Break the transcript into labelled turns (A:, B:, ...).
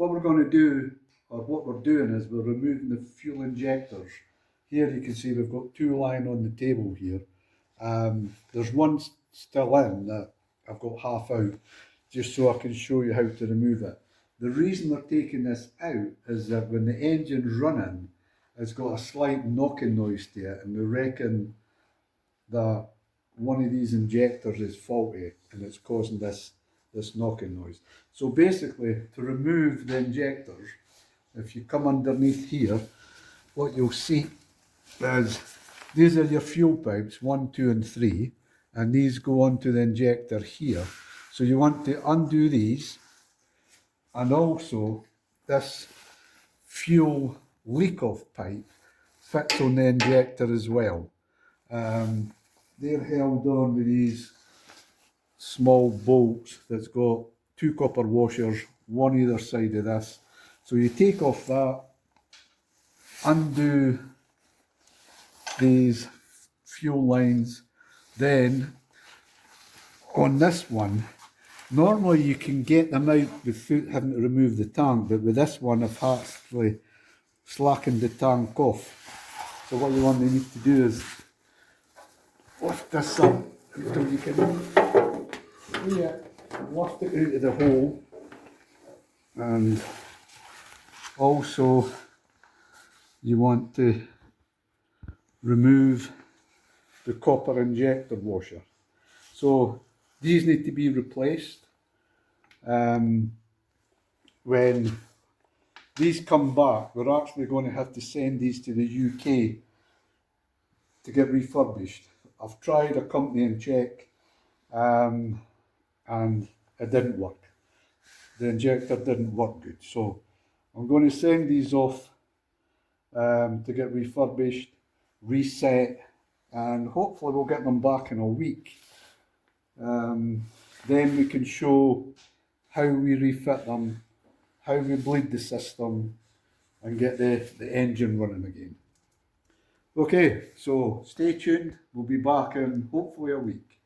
A: what we're going to do, or what we're doing, is we're removing the fuel injectors. Here you can see we've got two lying on the table here. There's one still in that I've got half out, just so I can show you how to remove it. The reason they're taking this out is that when the engine's running, it's got a slight knocking noise to it, and we reckon that one of these injectors is faulty and it's causing this knocking noise. So basically, to remove the injectors, if you come underneath here, what you'll see is these are your fuel pipes, 1, 2 and 3, and these go onto the injector here. So you want to undo these, and also this fuel leak-off pipe fits on the injector as well. They're held on with these small bolts that's got 2 copper washers, one either side of this. So you take off that, undo these fuel lines, then on this one, normally you can get them out without having to remove the tank, but with this one I've actually slackened the tank off. So what you want to need to do is lift this up until you can lift it out of the hole, and also you want to remove the copper injector washer. So these need to be replaced. When these come back, we're actually going to have to send these to the UK to get refurbished. I've tried a company in Czech and it didn't work. The injector didn't work good. So I'm going to send these off to get refurbished, reset, and hopefully we'll get them back in a week. Then we can show how we refit them, how we bleed the system, and get the engine running again. Okay, so stay tuned. We'll be back in hopefully a week.